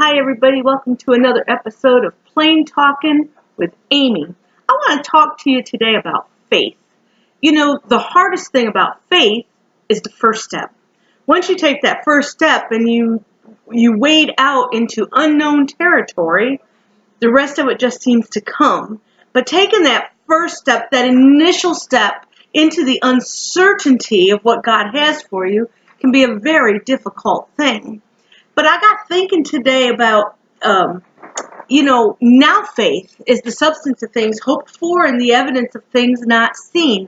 Hi everybody, welcome to another episode of Plain Talkin' with Amy. I want to talk to you today about faith. You know, the hardest thing about faith is the first step. Once you take that first step and you wade out into unknown territory, the rest of it just seems to come. But taking that first step, that initial step into the uncertainty of what God has for you can be a very difficult thing. But I got thinking today about, now faith is the substance of things hoped for and the evidence of things not seen.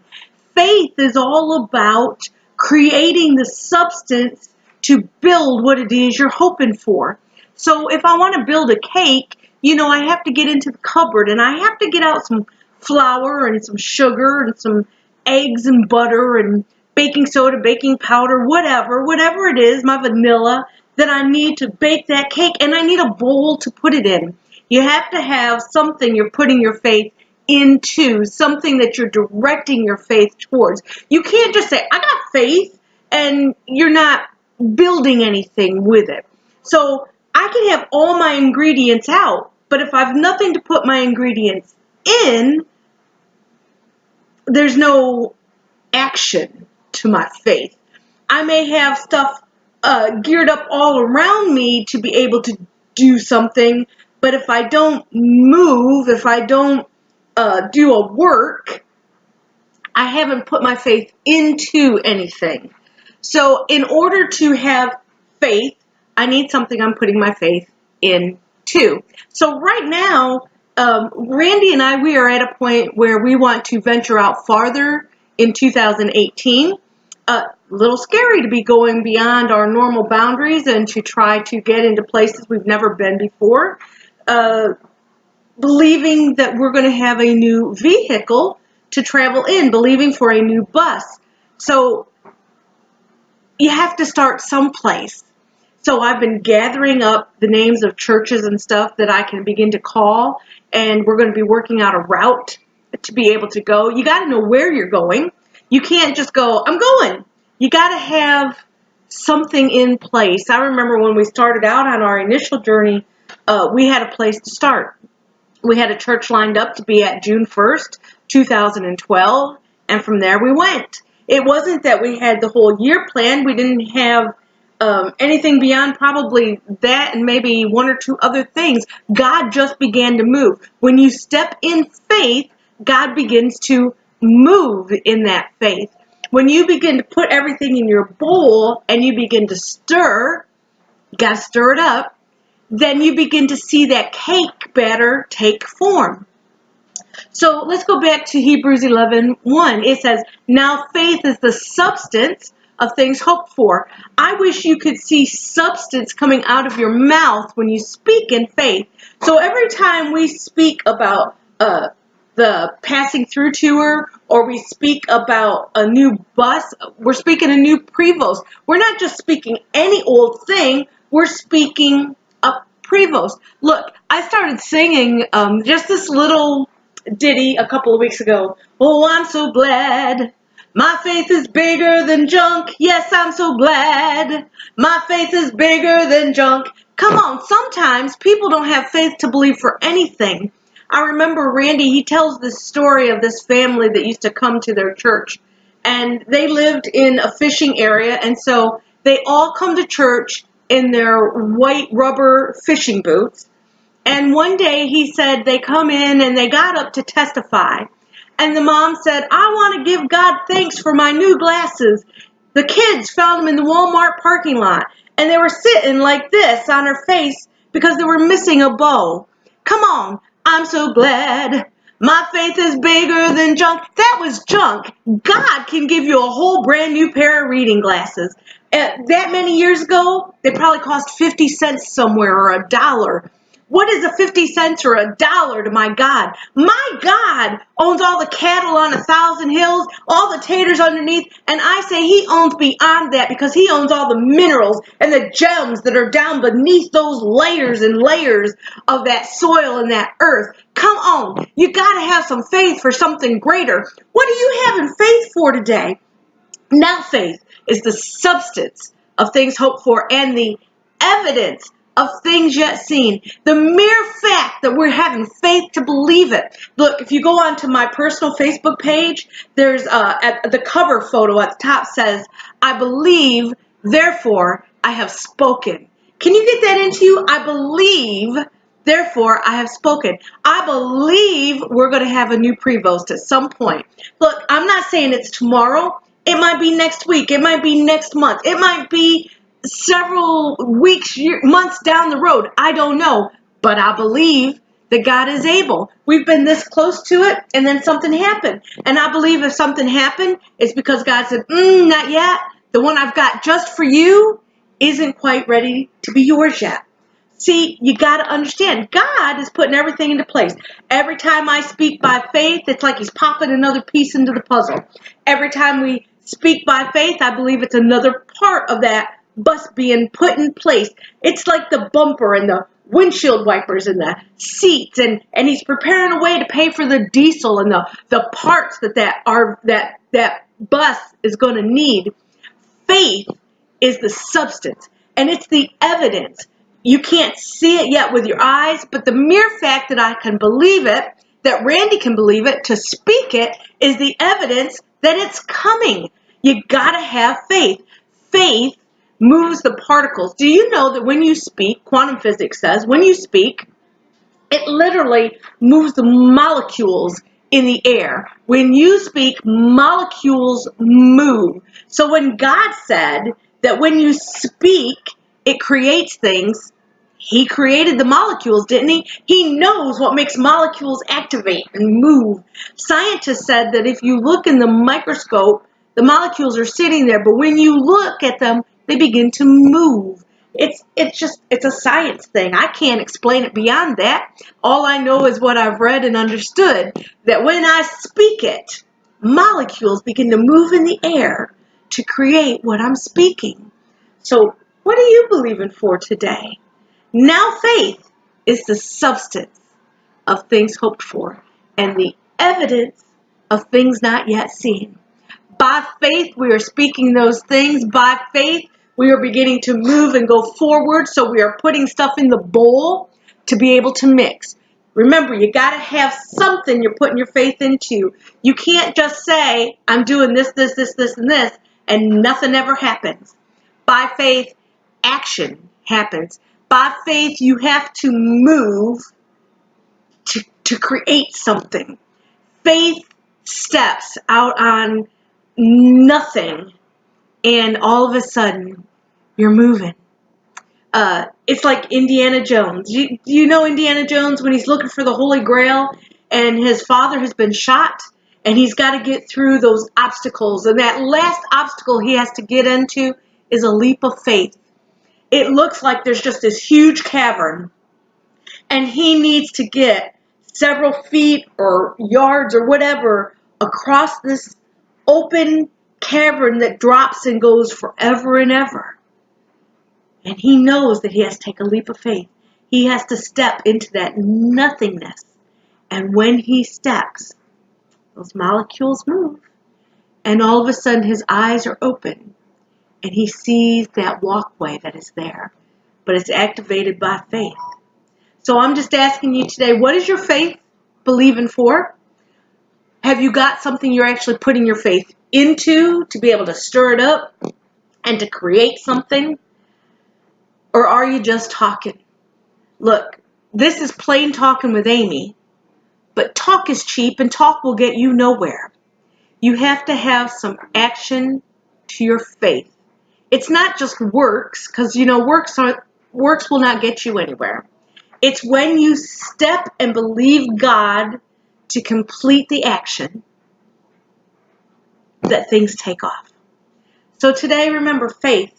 Faith is all about creating the substance to build what it is you're hoping for. So if I want to build a cake, I have to get into the cupboard and I have to get out some flour and some sugar and some eggs and butter and baking soda, baking powder, whatever it is, my vanilla, that I need to bake that cake, and I need a bowl to put it in. You have to have something you're putting your faith into, something that you're directing your faith towards. You can't just say, I got faith, and you're not building anything with it. So I can have all my ingredients out, but if I have nothing to put my ingredients in, there's no action to my faith. I may have stuff geared up all around me to be able to do something, but if I don't move, if I don't do a work, I haven't put my faith into anything. So in order to have faith, I need something I'm putting my faith into. So right now, Randy and we are at a point where we want to venture out farther in 2018. A little scary to be going beyond our normal boundaries and to try to get into places we've never been before. Believing that we're going to have a new vehicle to travel in, believing for a new bus. So you have to start someplace. So I've been gathering up the names of churches and stuff that I can begin to call, and we're going to be working out a route to be able to go. You got to know where you're going. You can't just go, I'm going. You got to have something in place. I remember when we started out on our initial journey, we had a place to start. We had a church lined up to be at June 1st, 2012, and from there we went. It wasn't that we had the whole year planned. We didn't have anything beyond probably that and maybe one or two other things. God just began to move. When you step in faith, God begins to move in that faith. When you begin to put everything in your bowl and you begin to stir, you got to stir it up, then you begin to see that cake batter take form. So let's go back to Hebrews 11:1. It says, now faith is the substance of things hoped for. I wish you could see substance coming out of your mouth when you speak in faith. So every time we speak about the passing through tour, or we speak about a new bus, we're speaking a new Prevost. We're not just speaking any old thing, we're speaking a Prevost. Look, I started singing just this little ditty a couple of weeks ago. Oh, I'm so glad. My faith is bigger than junk. Yes, I'm so glad. My faith is bigger than junk. Come on, sometimes people don't have faith to believe for anything. I remember Randy, he tells this story of this family that used to come to their church. And they lived in a fishing area, and so they all come to church in their white rubber fishing boots. And one day he said they come in and they got up to testify. And the mom said, I want to give God thanks for my new glasses. The kids found them in the Walmart parking lot. And they were sitting like this on her face because they were missing a bow. Come on, I'm so glad. My faith is bigger than junk. That was junk. God can give you a whole brand new pair of reading glasses. That many years ago, they probably cost 50 cents somewhere or $1. What is a 50 cents or $1 to my God? My God owns all the cattle on 1,000 hills, all the taters underneath, and I say he owns beyond that because he owns all the minerals and the gems that are down beneath those layers and layers of that soil and that earth. Come on, you got to have some faith for something greater. What are you having faith for today? Now faith is the substance of things hoped for and the evidence of things yet seen. The mere fact that we're having faith to believe it. Look, if you go onto my personal Facebook page, there's at the cover photo at the top says, I believe, therefore I have spoken. Can you get that into you? I believe, therefore I have spoken. I believe we're going to have a new Prevost at some point. Look, I'm not saying it's tomorrow. It might be next week. It might be next month. It might be several weeks, months down the road. I don't know, but I believe that God is able. We've been this close to it, and then something happened. And I believe if something happened, it's because God said, not yet. The one I've got just for you isn't quite ready to be yours yet. See, you got to understand, God is putting everything into place. Every time I speak by faith, it's like he's popping another piece into the puzzle. Every time we speak by faith, I believe it's another part of that bus being put in place. It's like the bumper and the windshield wipers and the seats, and he's preparing a way to pay for the diesel and the parts that bus is going to need. Faith is the substance, and it's the evidence. You can't see it yet with your eyes, but the mere fact that I can believe it, that Randy can believe it, to speak it, is the evidence that it's coming. You gotta have faith. Faith moves the particles. Do you know that when you speak, quantum physics says, when you speak, it literally moves the molecules in the air. When you speak, molecules move. So when God said that when you speak, it creates things, he created the molecules, didn't he? He knows what makes molecules activate and move. Scientists said that if you look in the microscope, the molecules are sitting there, but when you look at them, they begin to move. It's a science thing. I can't explain it beyond that. All I know is what I've read and understood, that when I speak it, molecules begin to move in the air to create what I'm speaking. So what are you believing for today? Now faith is the substance of things hoped for and the evidence of things not yet seen. By faith, we are speaking those things. By faith, we are beginning to move and go forward. So we are putting stuff in the bowl to be able to mix. Remember, you got to have something you're putting your faith into. You can't just say, I'm doing this, and this, and nothing ever happens. By faith, action happens. By faith, you have to move to create something. Faith steps out on nothing, and all of a sudden, you're moving. It's like Indiana Jones. You know Indiana Jones when he's looking for the Holy Grail, and his father has been shot, and he's got to get through those obstacles, and that last obstacle he has to get into is a leap of faith. It looks like there's just this huge cavern, and he needs to get several feet or yards or whatever across this open cavern that drops and goes forever and ever. And he knows that he has to take a leap of faith. He has to step into that nothingness. And when he steps, those molecules move. And all of a sudden his eyes are open. And he sees that walkway that is there. But it's activated by faith. So I'm just asking you today, what is your faith believing for? Have you got something you're actually putting your faith into to be able to stir it up and to create something? Or are you just talking? Look, this is plain talking with Amy, but talk is cheap and talk will get you nowhere. You have to have some action to your faith. It's not just works, because works will not get you anywhere. It's when you step and believe God to complete the action that things take off. So today, remember, faith.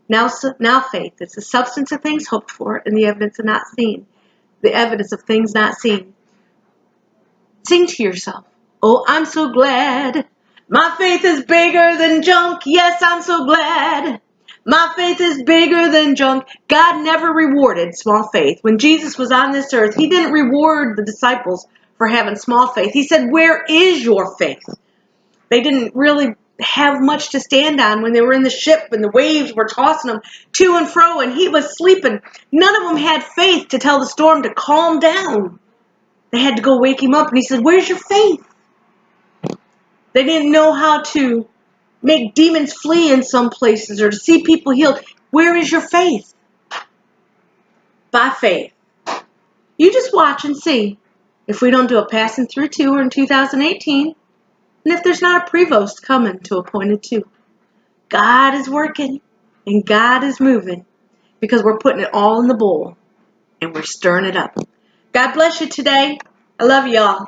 Now faith. It's the substance of things hoped for and the evidence of not seen. The evidence of things not seen. Sing to yourself. Oh, I'm so glad. My faith is bigger than junk. Yes, I'm so glad. My faith is bigger than junk. God never rewarded small faith. When Jesus was on this earth, he didn't reward the disciples for having small faith. He said, where is your faith? They didn't really have much to stand on when they were in the ship and the waves were tossing them to and fro and he was sleeping. None of them had faith to tell the storm to calm down. They had to go wake him up, and he said, "Where's your faith?" They didn't know how to make demons flee in some places or to see people healed. Where is your faith? By faith. You just watch and see if we don't do a passing through tour in 2018, and if there's not a Prevost coming to Appointed 2. God is working, and God is moving, because we're putting it all in the bowl, and we're stirring it up. God bless you today. I love y'all.